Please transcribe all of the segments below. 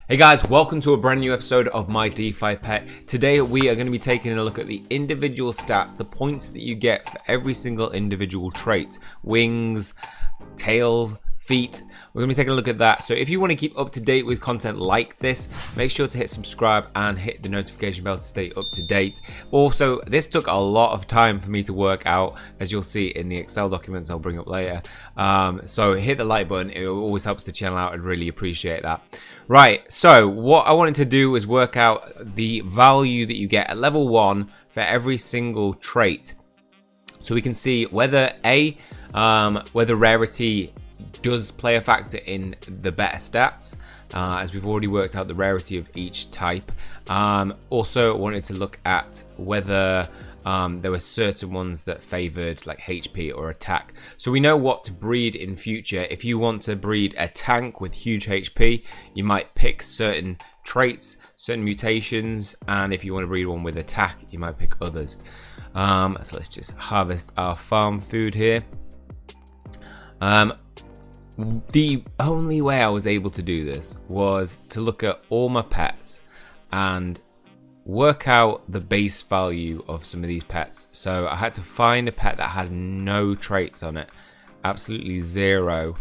Hey guys, welcome to a brand new episode of Mydefipet. Today we are going to be taking a look at the individual stats, the points that you get for every single individual trait. Wings, tails, feet. We're going to be taking a look at that. So if you want to keep up to date with content like this, make sure to hit subscribe and hit the notification bell to stay up to date. Also, this took a lot of time for me to work out, as you'll see in the Excel documents I'll bring up later. So hit the like button. It always helps the channel out. I'd really appreciate that. Right, so what I wanted to do was work out the value that you get at level 1 for every single trait. So we can see whether whether rarity does play a factor in the better stats, as we've already worked out the rarity of each type. Also wanted to look at whether there were certain ones that favored like HP or attack. So we know what to breed in future. If you want to breed a tank with huge HP, you might pick certain traits, certain mutations, and if you want to breed one with attack, you might pick others. So let's just harvest our farm food here. The only way I was able to do this was to look at all my pets and work out the base value of some of these pets. So I had to find a pet that had no traits on it, absolutely zero,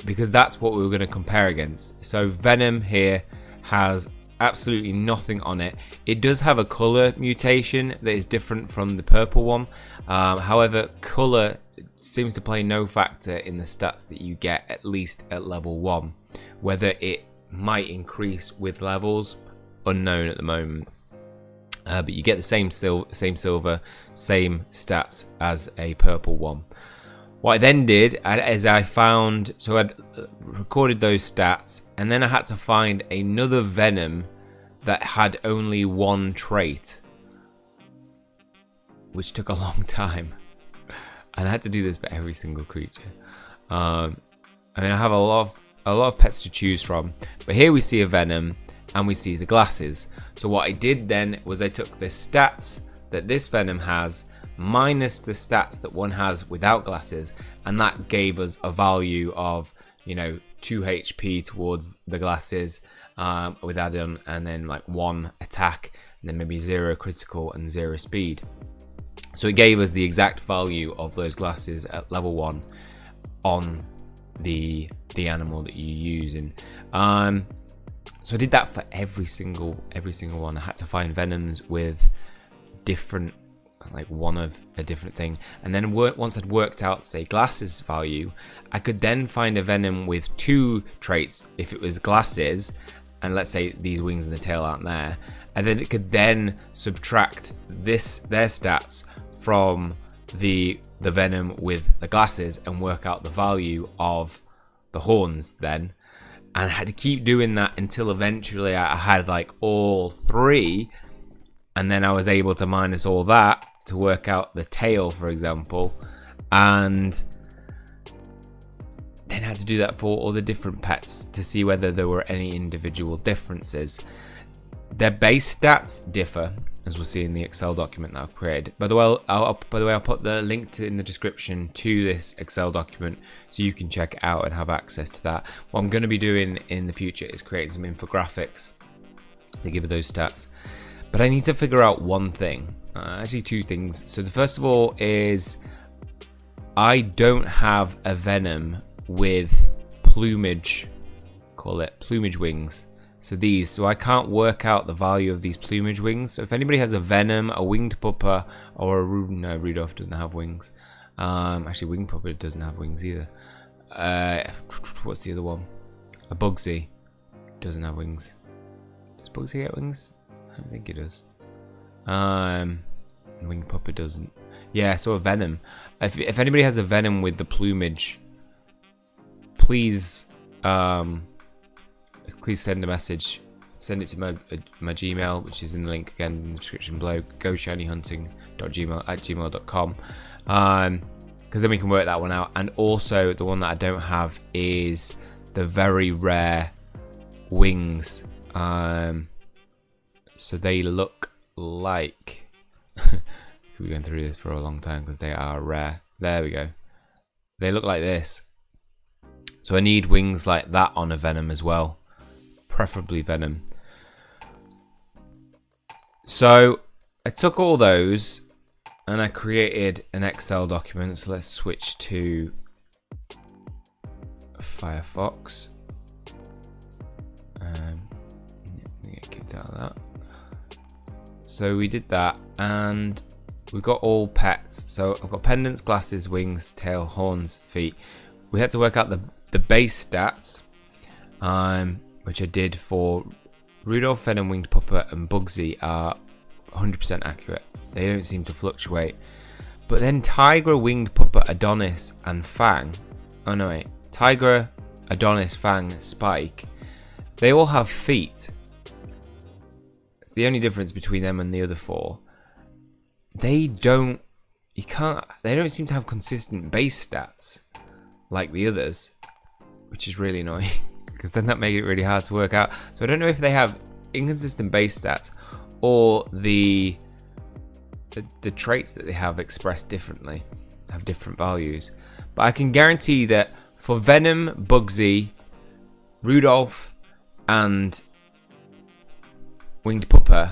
because that's what we were going to compare against. So Venom here has absolutely nothing on it. It does have a color mutation that is different from the purple one. However, color seems to play no factor in the stats that you get, at least at level 1. Whether it might increase with levels, unknown at the moment. But you get the same silver, same stats as a purple one. What I then did is I found, so I'd recorded those stats, and then I had to find another Venom that had only one trait, which took a long time. And I had to do this for every single creature. I mean, I have a lot of pets to choose from, but here we see a Venom and we see the glasses. So what I did then was I took the stats that this Venom has minus the stats that one has without glasses, and that gave us a value of, you know, 2 HP towards the glasses with add-on, and then like 1 attack, and then maybe 0 critical and 0 speed. So it gave us the exact value of those glasses at level 1 on the animal that you're using. So I did that for every single one. I had to find Venoms with different, like one of a different thing, and then once I'd worked out, say, glasses value, I could then find a Venom with 2 traits if it was glasses, and let's say these wings and the tail aren't there, and then it could then subtract their stats from the Venom with the glasses and work out the value of the horns then. And I had to keep doing that until eventually I had like all 3, and then I was able to minus all that to work out the tail, for example, and then I had to do that for all the different pets to see whether there were any individual differences. Their base stats differ, as we'll see in the Excel document that I've created. By the way, I'll put the link in the description to this Excel document so you can check it out and have access to that. What I'm going to be doing in the future is creating some infographics to give those stats. But I need to figure out one thing, actually 2 things. So the first of all is I don't have a Venom with plumage, call it plumage wings. So I can't work out the value of these plumage wings. So if anybody has a Venom, a winged pupper, or a no, Rudolph doesn't have wings. Actually, winged pupper doesn't have wings either. What's the other one? A Bugsy doesn't have wings. Does Bugsy get wings? I don't think it does. Winged pupper doesn't. Yeah, so a Venom. If anybody has a Venom with the plumage, please send a message. Send it to my Gmail, which is in the link again in the description below, goshinyhunting@gmail.com, because then we can work that one out. And also the one that I don't have is the very rare wings. So they look like we're going through this for a long time because they are rare. There we go. They look like this. So I need wings like that on a Venom as well. preferably venom. So I took all those and I created an Excel document. So let's switch to Firefox. Get kicked out of that. So we did that, and we've got all pets. So I've got pendants, glasses, wings, tail, horns, feet. We had to work out the base stats, which I did for Rudolph, Venom, Winged Puppet, and Bugsy are 100% accurate. They don't seem to fluctuate. But then Tigra, Winged Puppet, Adonis, and Fang. Oh no, wait. Tigra, Adonis, Fang, Spike. They all have feet. It's the only difference between them and the other four. They don't seem to have consistent base stats like the others, which is really annoying because then that makes it really hard to work out. So I don't know if they have inconsistent base stats or the traits that they have expressed differently, have different values. But I can guarantee that for Venom, Bugsy, Rudolph, and Winged Puppet,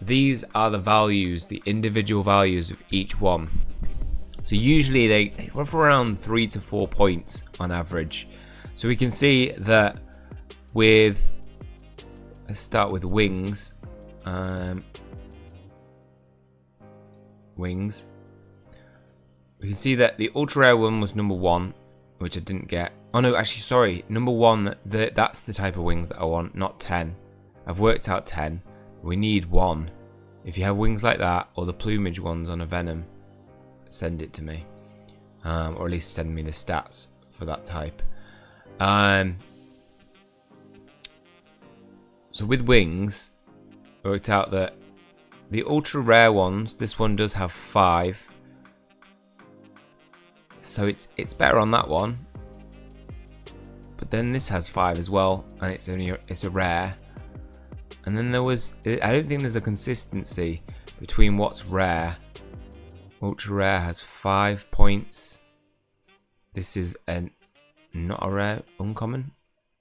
these are the values, the individual values of each one. So usually they run for around 3 to 4 points on average. So we can see that with, let's start with wings. Wings. We can see that the ultra rare one was number 1, which I didn't get. Oh no, actually, sorry. Number 1, that's the type of wings that I want, not 10. I've worked out 10. We need 1. If you have wings like that, or the plumage ones on a Venom, send it to me. Or at least send me the stats for that type. So with wings, I worked out that the ultra rare ones, this one does have 5. So it's better on that one. But then this has 5 as well, and it's a rare. And then I don't think there's a consistency between what's rare. Ultra rare has 5 points. This is not a rare, uncommon,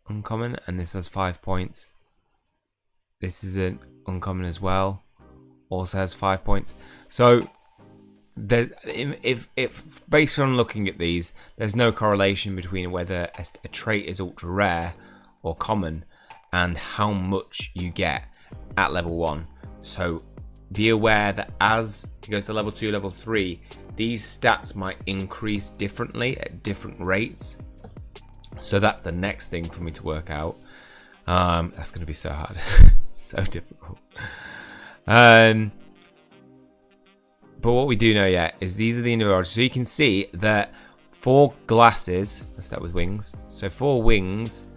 and this has 5 points. This is an uncommon as well, also has 5 points. So if based on looking at these, there's no correlation between whether a trait is ultra rare or common and how much you get at level 1. So be aware that as it goes to level 2, level 3, these stats might increase differently at different rates. So that's the next thing for me to work out. That's going to be so hard. So difficult. But what we do know yet is these are the individuals. So you can see that for glasses, let's start with wings. So for wings,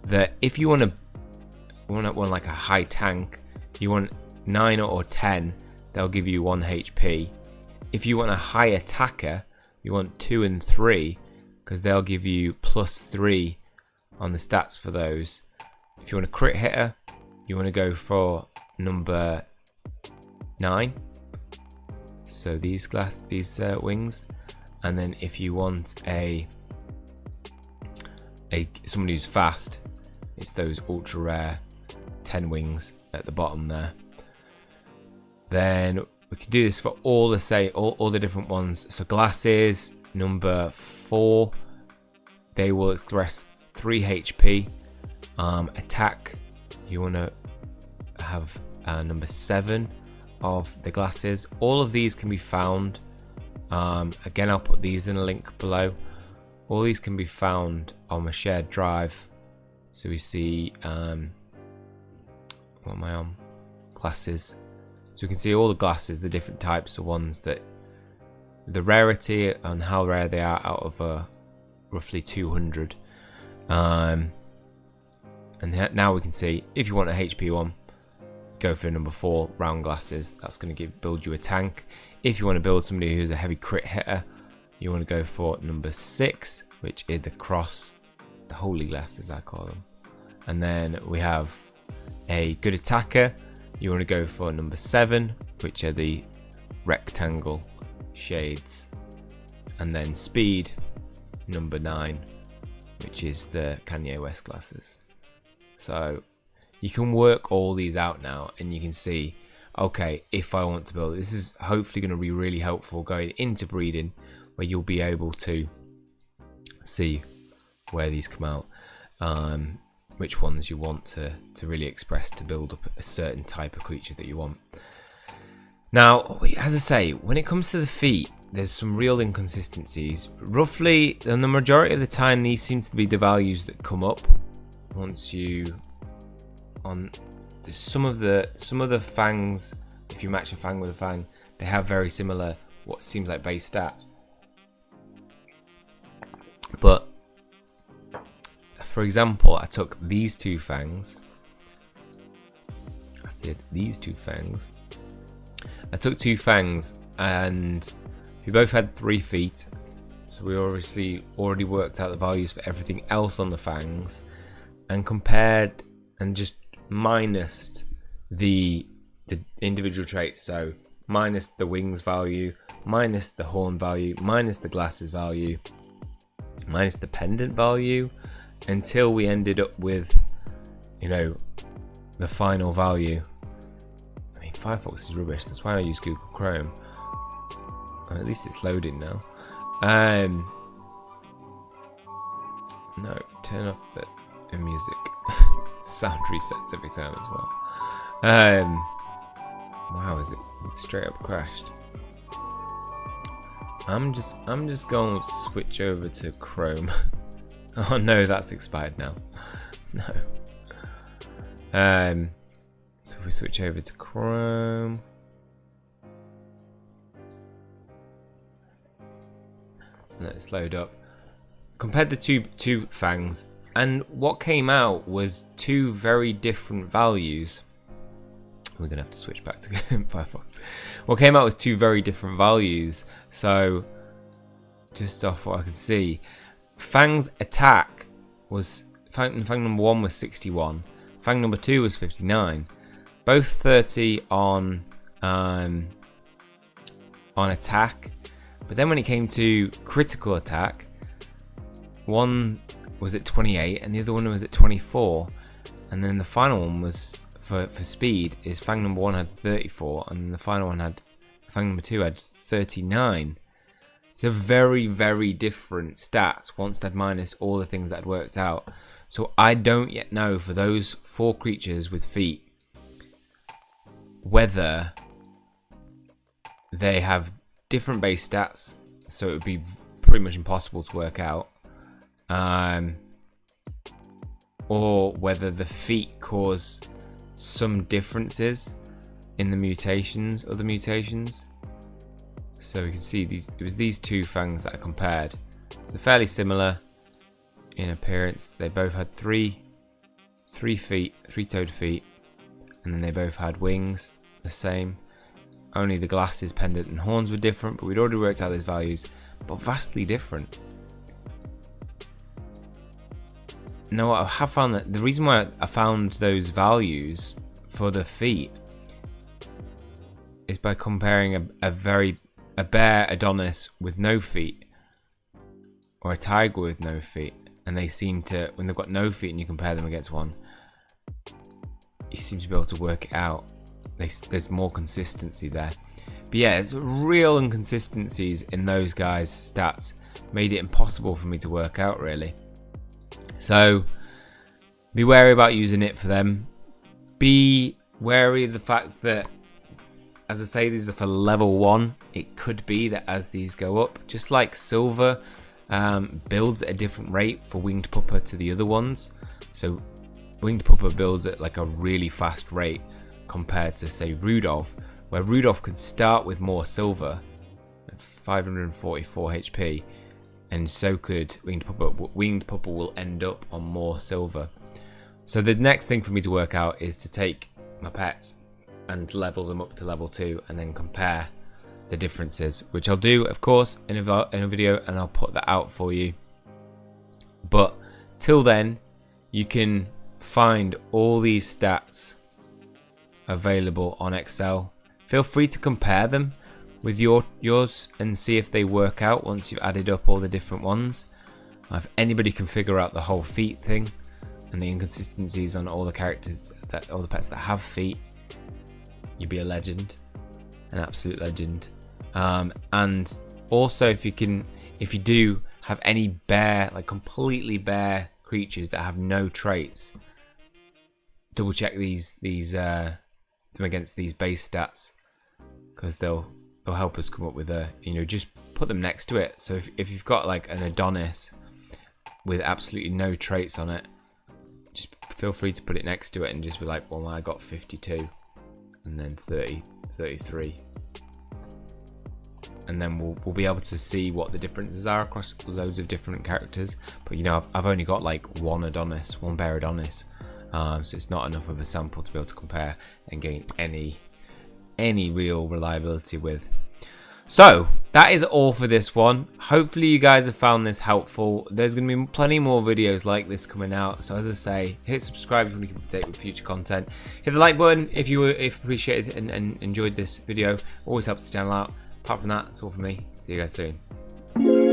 that if you want like a high tank, you want 9 or 10, they'll give you 1 HP. If you want a high attacker, you want 2 and 3, because they'll give you +3 on the stats for those. If you want a crit hitter, you want to go for number 9. So these wings. And then if you want someone who's fast, it's those ultra rare 10 wings at the bottom there. Then we can do this for all the different ones. So glasses, number 4, they will express 3 HP. Attack, you want to have number 7 of the glasses. All of these can be found. Again, I'll put these in a link below. All these can be found on my shared drive. So we see, what am I on? Glasses. So we can see all the glasses, the different types of ones, that the rarity and how rare they are out of roughly 200. And now we can see if you want a HP one, go for number 4, round glasses. That's going to build you a tank. If you want to build somebody who's a heavy crit hitter, you want to go for number 6, which is the holy glasses I call them. And then we have a good attacker. You want to go for number 7, which are the rectangle shades. And then speed, number 9, which is the Kanye West glasses. So you can work all these out now, and you can see, okay, if I want to build it, this is hopefully going to be really helpful going into breeding, where you'll be able to see where these come out, which ones you want to really express to build up a certain type of creature that you want. Now, as I say, when it comes to the feet, there's some real inconsistencies. Roughly, and the majority of the time, these seem to be the values that come up once you some of the fangs. If you match a fang with a fang, they have very similar, what seems like base stats. But for example, I took these two fangs. I took two fangs, and we both had 3 feet. So we obviously already worked out the values for everything else on the fangs, and compared and just minused the individual traits. So minus the wings value, minus the horn value, minus the glasses value, minus the pendant value, until we ended up with, you know, the final value. I mean, Firefox is rubbish. That's why I use Google Chrome. At least it's loading now. No, turn off the music. Sound resets every time as well. Wow, is it straight up crashed? I'm just going to switch over to Chrome. Oh no, that's expired now. No. So if we switch over to Chrome. Let's load up. Compared the two fangs, and what came out was 2 very different values. We're gonna have to switch back to Firefox. What came out was 2 very different values. So, just off what I could see, Fang's attack was fang number 1 was 61. Fang number 2 was 59. Both 30 on attack. But then when it came to critical attack, one was at 28 and the other one was at 24. And then the final one was for speed is Fang number 1 had 34, and the final one had Fang number 2 had 39. So very, very different stats once they'd minus all the things that had worked out. So I don't yet know for those 4 creatures with feet whether they have different base stats, so it would be pretty much impossible to work out, or whether the feet cause some differences in the mutations, other mutations. So we can see it was these 2 fangs that I compared. So fairly similar in appearance. They both had 3 feet, 3-toed feet, and then they both had wings the same. Only the glasses, pendant, and horns were different, but we'd already worked out those values, but vastly different. Now, I have found that the reason why I found those values for the feet is by comparing a bear Adonis with no feet, or a tiger with no feet, and they seem to, when they've got no feet and you compare them against one, you seem to be able to work it out. There's more consistency there. But yeah, it's real inconsistencies in those guys' stats made it impossible for me to work out, really. So be wary about using it for them. Be wary of the fact that, as I say, these are for level 1. It could be that as these go up, just like silver builds at a different rate for winged pupper to the other ones. So winged pupper builds at like a really fast rate compared to, say, Rudolph, where Rudolph could start with more silver at 544 HP, and so could winged pupper. Winged pupper will end up on more silver. So the next thing for me to work out is to take my pets and level them up to level 2, and then compare the differences, which I'll do, of course, in a video, and I'll put that out for you. But till then, you can find all these stats available on Excel. Feel free to compare them with yours and see if they work out once you've added up all the different ones. If anybody can figure out the whole feet thing, and the inconsistencies on all the characters, all the pets that have feet, you'd be a legend, an absolute legend. And also, if you do have any bare, like completely bare creatures that have no traits, double check them against these base stats, because they'll help us come up with just put them next to it. So if you've got like an Adonis with absolutely no traits on it, just feel free to put it next to it and just be like, well, I got 52 and then 30, 33. And then we'll be able to see what the differences are across loads of different characters. But I've only got like one bare Adonis, so it's not enough of a sample to be able to compare and gain any real reliability with. So that is all for this one. Hopefully you guys have found this helpful. There's going to be plenty more videos like this coming out, so as I say, hit subscribe if you want to keep up to date with future content. Hit the like button if you appreciated and enjoyed this video. Always helps the channel out. Apart from that, that's all for me. See you guys soon.